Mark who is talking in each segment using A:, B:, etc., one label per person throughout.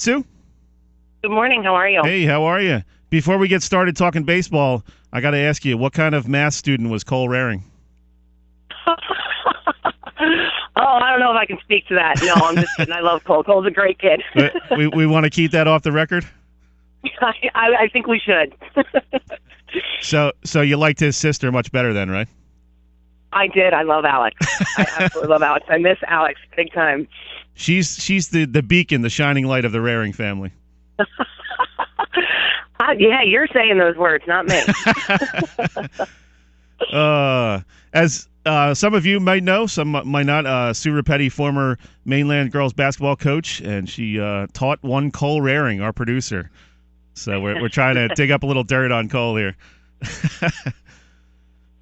A: Sue?
B: Good morning. How are you?
A: Hey, how are you? Before we get started talking baseball, I got to ask you, what kind of math student was Cole Raring?
B: I don't know if I can speak to that. No, I'm just kidding. I love Cole. Cole's a great kid.
A: we want to keep that off the record?
B: I think we should.
A: So you liked his sister much better then, right?
B: I did. I love Alex. I absolutely love Alex. I miss Alex big time.
A: She's the beacon, the shining light of the Raring family.
B: Yeah, you're saying those words, not me.
A: As some of you might know, some might not, Sue Repetti, former mainland girls basketball coach, and she taught one Cole Raring, our producer. So we're trying to dig up a little dirt on Cole here.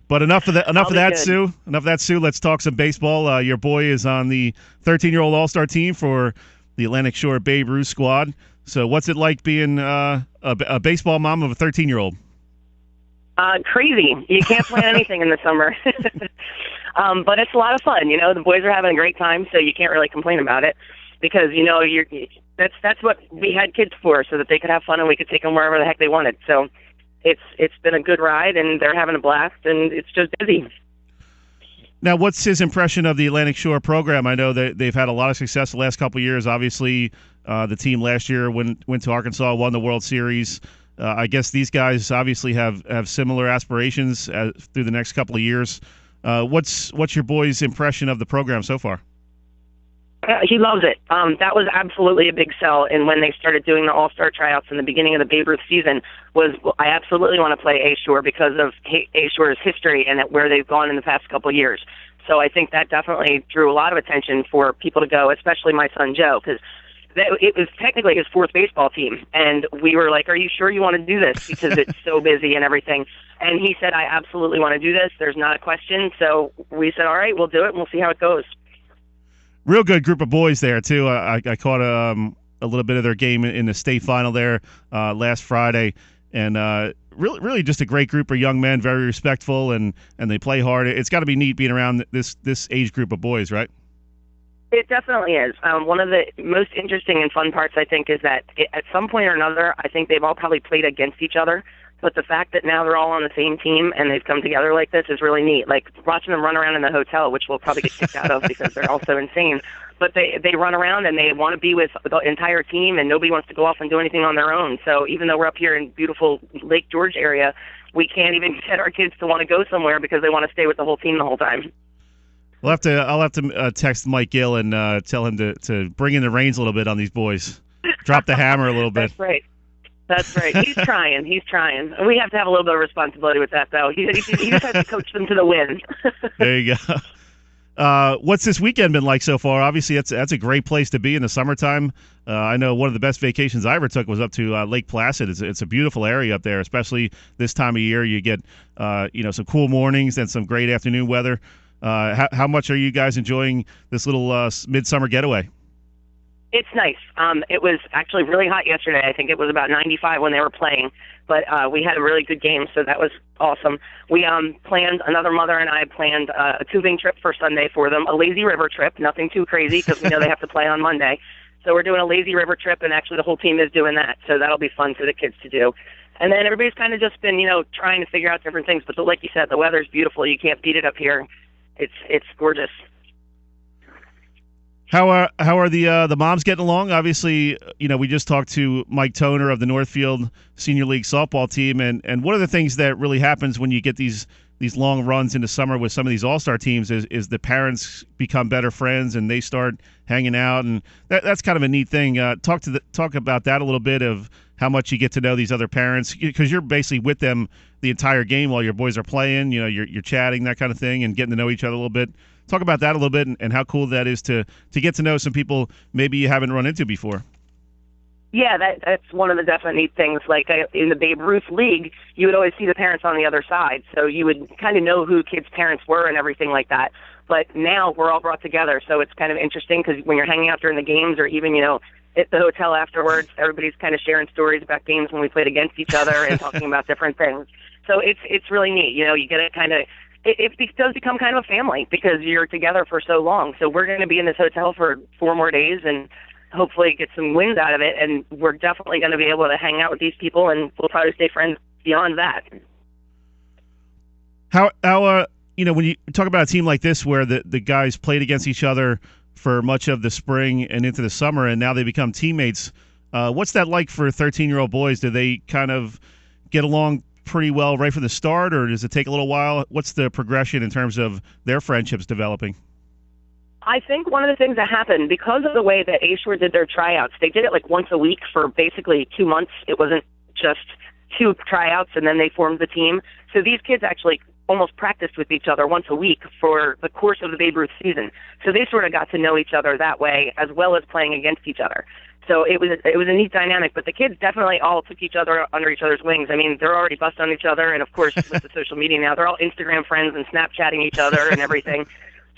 A: But enough of that, Sue. Enough of that, Sue. Let's talk some baseball. Your boy is on the 13-year-old All-Star team for the Atlantic Shore Babe Ruth squad. So what's it like being a baseball mom of a 13-year-old?
B: Crazy. You can't plan anything in the summer. But it's a lot of fun. The boys are having a great time, so you can't really complain about it because, that's what we had kids for, so that they could have fun and we could take them wherever the heck they wanted. So it's been a good ride, and they're having a blast, and it's just busy.
A: Now, what's his impression of the Atlantic Shore program? I know that they've had a lot of success the last couple of years. Obviously, the team last year went to Arkansas, won the World Series. I guess these guys obviously have similar aspirations through the next couple of years. What's your boy's impression of the program so far?
B: He loves it. That was absolutely a big sell. And when they started doing the All-Star tryouts in the beginning of the Babe Ruth season, I absolutely want to play A-Shore because of A-Shore's history and where they've gone in the past couple of years. So I think that definitely drew a lot of attention for people to go, especially my son Joe, because it was technically his fourth baseball team. And we were like, are you sure you want to do this? Because it's so busy and everything. And he said, I absolutely want to do this. There's not a question. So we said, all right, we'll do it, and we'll see how it goes.
A: Real good group of boys there, too. I caught a little bit of their game in the state final there last Friday. And really just a great group of young men, very respectful, and they play hard. It's got to be neat being around this age group of boys, right?
B: It definitely is. One of the most interesting and fun parts, I think, is that at some point or another, I think they've all probably played against each other. But the fact that now they're all on the same team and they've come together like this is really neat. Like watching them run around in the hotel, which we'll probably get kicked out of because they're all so insane. But they run around and they want to be with the entire team, and nobody wants to go off and do anything on their own. So even though we're up here in beautiful Lake George area, we can't even get our kids to want to go somewhere because they want to stay with the whole team the whole time.
A: I'll have to text Mike Gill and tell him to bring in the reins a little bit on these boys. Drop the hammer a little bit.
B: That's right. He's trying. We have to have a little bit of responsibility with that, though. He just has to coach them to the win.
A: There you go. What's this weekend been like so far? Obviously, that's a great place to be in the summertime. I know one of the best vacations I ever took was up to Lake Placid. It's a beautiful area up there, especially this time of year. You get some cool mornings and some great afternoon weather. How much are you guys enjoying this little midsummer getaway?
B: It's nice. It was actually really hot yesterday. I think it was about 95 when they were playing, but we had a really good game, so that was awesome. We another mother and I planned a tubing trip for Sunday for them, a lazy river trip, nothing too crazy because we know they have to play on Monday. So we're doing a lazy river trip, and actually the whole team is doing that, so that'll be fun for the kids to do. And then everybody's kind of just been, trying to figure out different things, but like you said, the weather's beautiful. You can't beat it up here. It's gorgeous.
A: How are the moms getting along? Obviously, we just talked to Mike Toner of the Northfield Senior League softball team, and one of the things that really happens when you get these long runs into summer with some of these all-star teams is the parents become better friends and they start hanging out, and that's kind of a neat thing. Talk about that a little bit, of how much you get to know these other parents, because you're basically with them the entire game while your boys are playing. You're chatting, that kind of thing, and getting to know each other a little bit. Talk about that a little bit and how cool that is to get to know some people maybe you haven't run into before.
B: Yeah, that's one of the definite neat things. Like in the Babe Ruth League, you would always see the parents on the other side, so you would kind of know who kids' parents were and everything like that. But now we're all brought together, so it's kind of interesting because when you're hanging out during the games or even, at the hotel afterwards, everybody's kind of sharing stories about games when we played against each other and talking about different things. So it's really neat. You get it kind of. It does become kind of a family because you're together for so long. So we're going to be in this hotel for 4 more days, and hopefully get some wins out of it. And we're definitely going to be able to hang out with these people, and we'll try to stay friends beyond that.
A: How when you talk about a team like this where the guys played against each other for much of the spring and into the summer, and now they become teammates, what's that like for 13-year-old boys? Do they kind of get along pretty well right from the start, or does it take a little while? What's the progression in terms of their friendships developing?
B: I think one of the things that happened, because of the way that A Shore did their tryouts, they did it like once a week for basically 2 months. It wasn't just 2 tryouts and then they formed the team. So these kids actually almost practiced with each other once a week for the course of the Babe Ruth season. So they sort of got to know each other that way, as well as playing against each other. So it was a neat dynamic, but the kids definitely all took each other under each other's wings. I mean, they're already busting on each other, and of course, with the social media now, they're all Instagram friends and Snapchatting each other and everything.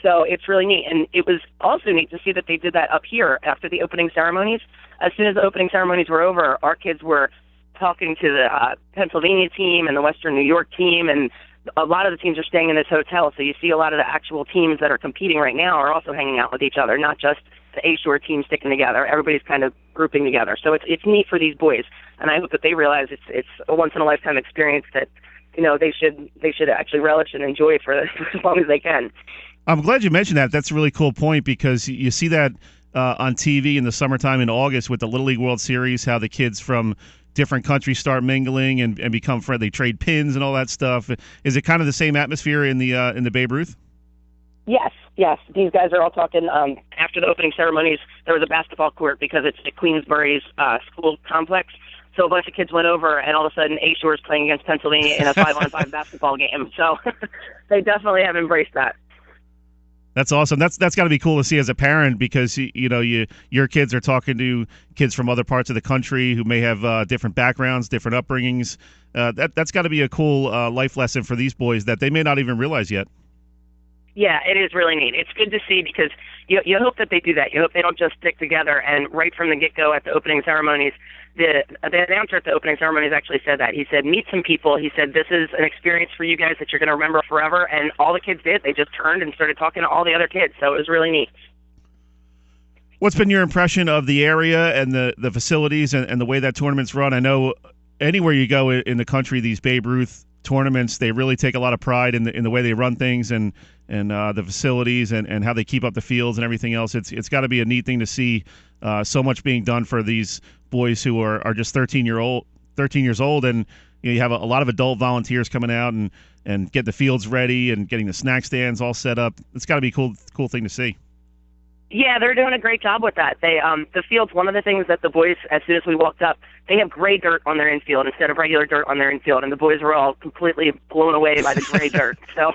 B: So it's really neat. And it was also neat to see that they did that up here after the opening ceremonies. As soon as the opening ceremonies were over, our kids were talking to the Pennsylvania team and the Western New York team, and a lot of the teams are staying in this hotel. So you see a lot of the actual teams that are competing right now are also hanging out with each other, not just the A Shore team sticking together. Everybody's kind of grouping together. So it's neat for these boys, and I hope that they realize it's a once in a lifetime experience that they should actually relish and enjoy for as long as they can.
A: I'm glad you mentioned that. That's a really cool point, because you see that on TV in the summertime in August with the Little League World Series, how the kids from different countries start mingling and become friends. They trade pins and all that stuff. Is it kind of the same atmosphere in the Babe Ruth?
B: Yes. These guys are all talking. After the opening ceremonies, there was a basketball court because it's at Queensbury's school complex. So a bunch of kids went over, and all of a sudden, A Shore is playing against Pennsylvania in a 5-on-5 basketball game. So they definitely have embraced that.
A: That's awesome. That's got to be cool to see as a parent, because your kids are talking to kids from other parts of the country who may have different backgrounds, different upbringings. That's got to be a cool life lesson for these boys that they may not even realize yet.
B: Yeah, it is really neat. It's good to see, because you hope that they do that. You hope they don't just stick together. And right from the get-go at the opening ceremonies, the announcer at the opening ceremonies actually said that. He said, meet some people. He said, this is an experience for you guys that you're going to remember forever. And all the kids did. They just turned and started talking to all the other kids. So it was really neat.
A: What's been your impression of the area and the facilities and the way that tournament's run? I know anywhere you go in the country, these Babe Ruth tournaments, they really take a lot of pride in the way they run things and the facilities and how they keep up the fields and everything else. It's got to be a neat thing to see so much being done for these boys who are just 13 years old, and you have a lot of adult volunteers coming out and get the fields ready and getting the snack stands all set up. It's got to be a cool thing to see.
B: Yeah, they're doing a great job with that. They the fields, one of the things that the boys, as soon as we walked up, they have gray dirt on their infield instead of regular dirt on their infield, and the boys were all completely blown away by the gray dirt. So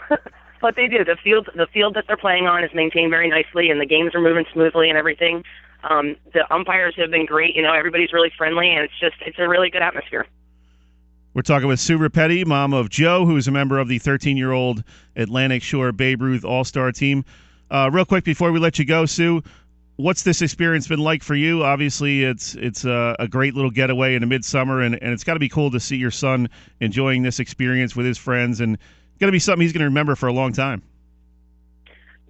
B: what they do, the field that they're playing on is maintained very nicely, and the games are moving smoothly and everything. The umpires have been great. Everybody's really friendly, and it's a really good atmosphere.
A: We're talking with Sue Repetti, mom of Joe, who's a member of the 13-year-old Atlantic Shore Babe Ruth All-Star team. Real quick before we let you go, Sue, what's this experience been like for you? Obviously, it's a great little getaway in the midsummer, and it's got to be cool to see your son enjoying this experience with his friends, and going to be something he's going to remember for a long time.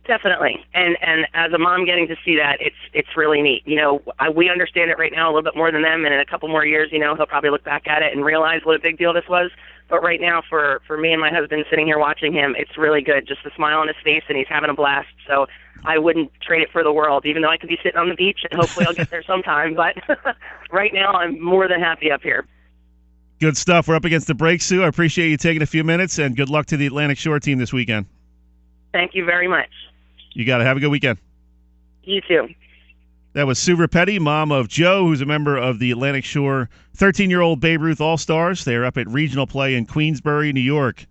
B: Definitely, and as a mom, getting to see that, it's really neat. We understand it right now a little bit more than them, and in a couple more years, he'll probably look back at it and realize what a big deal this was. But right now, for me and my husband sitting here watching him, it's really good. Just a smile on his face, and he's having a blast. So I wouldn't trade it for the world, even though I could be sitting on the beach, and hopefully I'll get there sometime. But right now, I'm more than happy up here.
A: Good stuff. We're up against the break, Sue. I appreciate you taking a few minutes, and good luck to the Atlantic Shore team this weekend.
B: Thank you very much.
A: You got it. Have a good weekend.
B: You too.
A: That was Sue Repetti, mom of Joe, who's a member of the Atlantic Shore 13-year-old Babe Ruth All-Stars. They're up at regional play in Queensbury, New York.